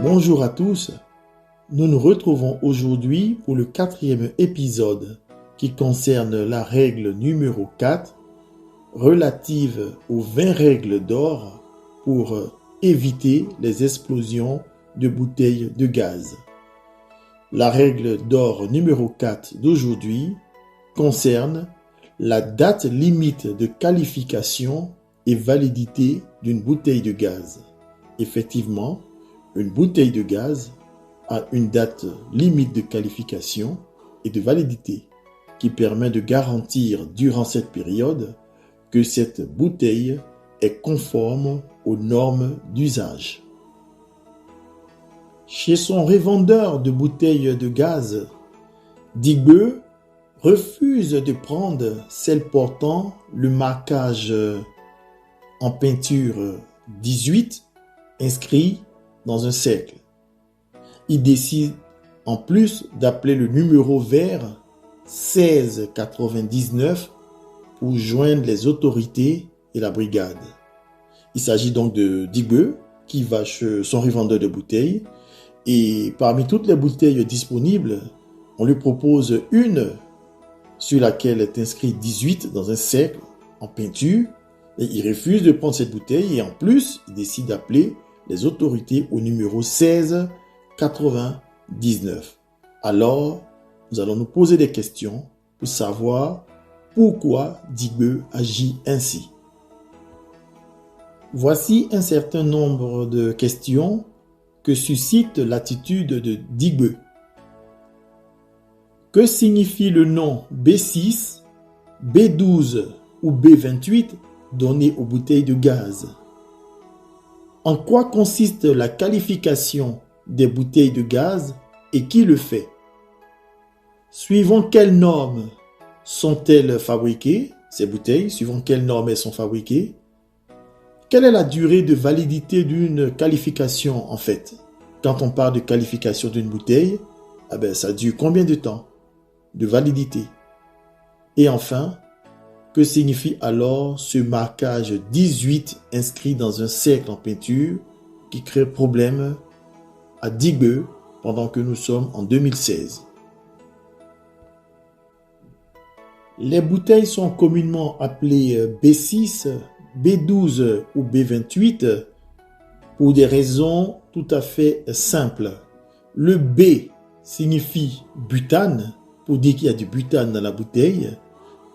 Bonjour à tous, nous nous retrouvons aujourd'hui pour le 4e épisode qui concerne la règle numéro 4 relative aux 20 règles d'or pour éviter les explosions de bouteilles de gaz. La règle d'or numéro 4 d'aujourd'hui concerne la date limite de qualification et validité d'une bouteille de gaz. Effectivement, une bouteille de gaz a une date limite de qualification et de validité qui permet de garantir durant cette période que cette bouteille est conforme aux normes d'usage. Chez son revendeur de bouteilles de gaz, Digbeu refuse de prendre celle portant le marquage en peinture 18 inscrit dans un cercle. Il décide en plus d'appeler le numéro vert 1699 pour joindre les autorités et la brigade. Il s'agit donc de Digbeu qui va chez son revendeur de bouteilles et parmi toutes les bouteilles disponibles, on lui propose une sur laquelle est inscrit 18 dans un cercle en peinture et il refuse de prendre cette bouteille et en plus il décide d'appeler les autorités au numéro 1699. Alors, nous allons nous poser des questions pour savoir pourquoi Digbeu agit ainsi. Voici un certain nombre de questions que suscite l'attitude de Digbeu. Que signifie le nom B6, B12 ou B28 donné aux bouteilles de gaz? En quoi consiste la qualification des bouteilles de gaz et qui le fait? Suivant quelles normes sont-elles fabriquées, ces bouteilles? Suivant quelles normes elles sont fabriquées? Quelle est la durée de validité d'une qualification en fait? Quand on parle de qualification d'une bouteille, ça dure combien de temps de validité? Et enfin, que signifie alors ce marquage 18 inscrit dans un cercle en peinture qui crée problème à Digbeu pendant que nous sommes en 2016? Les bouteilles sont communément appelées B6, B12 ou B28 pour des raisons tout à fait simples. Le B signifie butane, pour dire qu'il y a du butane dans la bouteille,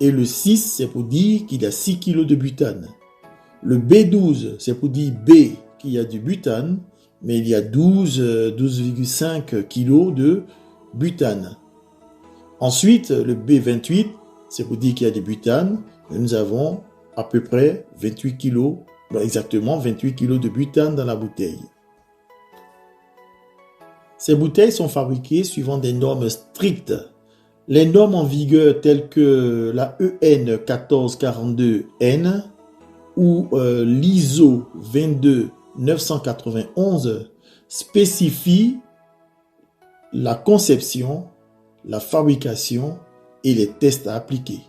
et le 6 c'est pour dire qu'il y a 6 kg de butane. Le B12 c'est pour dire B qu'il y a du butane, mais il y a 12,5 kg de butane. Ensuite, le B28 c'est pour dire qu'il y a du butane, et nous avons à peu près 28 kg, exactement 28 kg de butane dans la bouteille. Ces bouteilles sont fabriquées suivant des normes strictes. Les normes en vigueur telles que la EN 1442N ou l'ISO 22991 spécifient la conception, la fabrication et les tests à appliquer.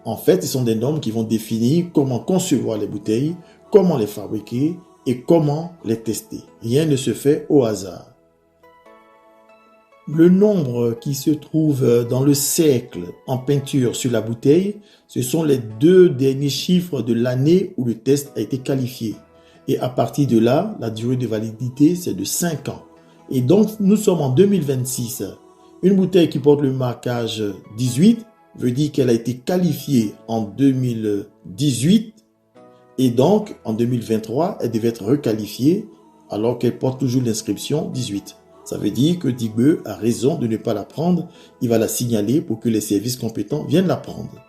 En fait, ce sont des normes qui vont définir comment concevoir les bouteilles, comment les fabriquer et comment les tester. Rien ne se fait au hasard. Le nombre qui se trouve dans le cercle en peinture sur la bouteille, ce sont les 2 derniers chiffres de l'année où le test a été qualifié. Et à partir de là, la durée de validité, c'est de 5 ans. Et donc, nous sommes en 2026. Une bouteille qui porte le marquage 18 veut dire qu'elle a été qualifiée en 2018 et donc en 2023, elle devait être requalifiée alors qu'elle porte toujours l'inscription 18. Ça veut dire que Digbeu a raison de ne pas la prendre. Il va la signaler pour que les services compétents viennent la prendre.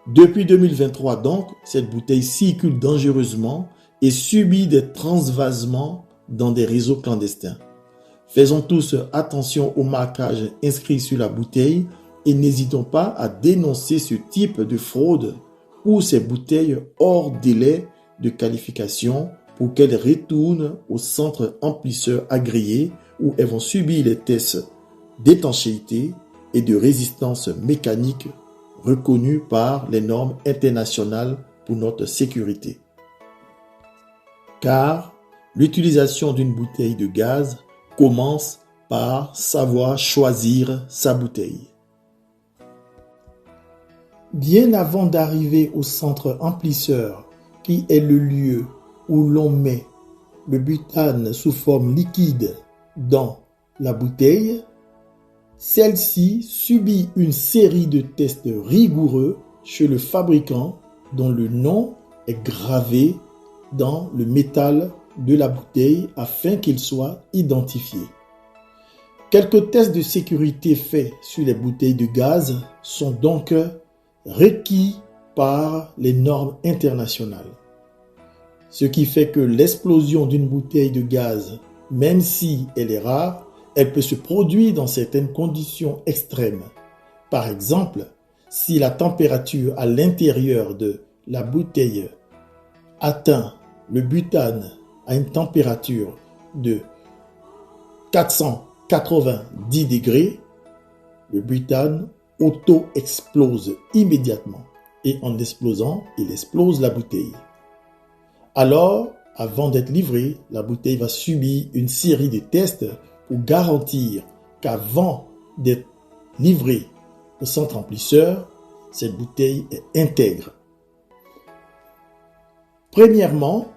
Depuis 2023 donc, cette bouteille circule dangereusement et subit des transvasements dans des réseaux clandestins. Faisons tous attention au marquage inscrit sur la bouteille et n'hésitons pas à dénoncer ce type de fraude ou ces bouteilles hors délai de qualification pour qu'elles retournent au centre emplisseur agréé où elles vont subir les tests d'étanchéité et de résistance mécanique reconnus par les normes internationales pour notre sécurité. Car L'utilisation d'une bouteille de gaz commence par savoir choisir sa bouteille. Bien avant d'arriver au centre emplisseur, qui est le lieu où l'on met le butane sous forme liquide dans la bouteille, celle-ci subit une série de tests rigoureux chez le fabricant dont le nom est gravé dans le métal de la bouteille afin qu'il soit identifié. Quelques tests de sécurité faits sur les bouteilles de gaz sont donc requis par les normes internationales. Ce qui fait que l'explosion d'une bouteille de gaz, même si elle est rare, elle peut se produire dans certaines conditions extrêmes. Par exemple, si la température à l'intérieur de la bouteille atteint le butane à une température de 490 degrés, le butane auto-explose immédiatement et en explosant, il explose la bouteille. Alors, avant d'être livrée, la bouteille va subir une série de tests pour garantir qu'avant d'être livrée au centre emplisseur, cette bouteille est intègre. Premièrement,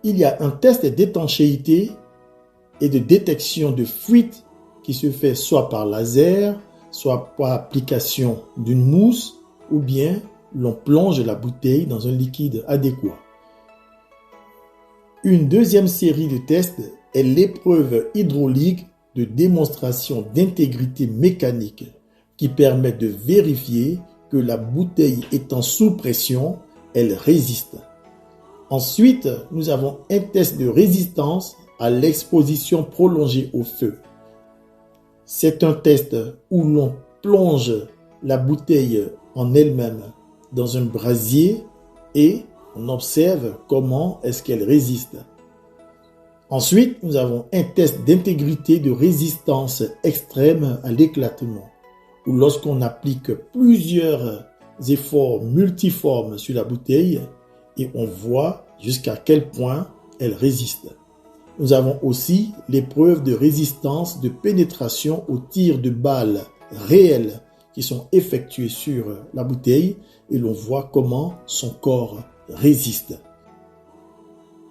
il y a un test d'étanchéité et de détection de fuite qui se fait soit par laser, soit par application d'une mousse, ou bien l'on plonge la bouteille dans un liquide adéquat. Une deuxième série de tests est l'épreuve hydraulique de démonstration d'intégrité mécanique qui permet de vérifier que la bouteille étant sous pression, elle résiste. Ensuite, nous avons un test de résistance à l'exposition prolongée au feu. C'est un test où l'on plonge la bouteille en elle-même dans un brasier et on observe comment est-ce qu'elle résiste. Ensuite, nous avons un test d'intégrité de résistance extrême à l'éclatement, où lorsqu'on applique plusieurs efforts multiformes sur la bouteille et on voit jusqu'à quel point elle résiste. Nous avons aussi l'épreuve de résistance de pénétration au tir de balles réelles qui sont effectuées sur la bouteille et l'on voit comment son corps résiste.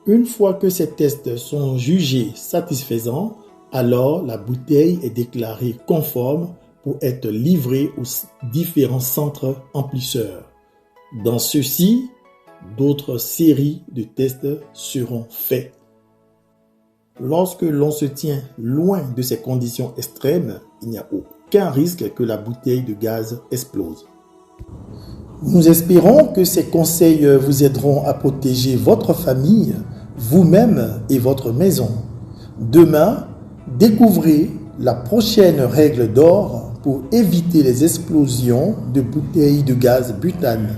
Une fois que ces tests sont jugés satisfaisants, alors la bouteille est déclarée conforme pour être livrée aux différents centres emplisseurs. Dans ceux-ci, d'autres séries de tests seront faits. Lorsque l'on se tient loin de ces conditions extrêmes, il n'y a aucun risque que la bouteille de gaz explose. Nous espérons que ces conseils vous aideront à protéger votre famille, vous-même et votre maison. Demain, découvrez la prochaine règle d'or pour éviter les explosions de bouteilles de gaz butane.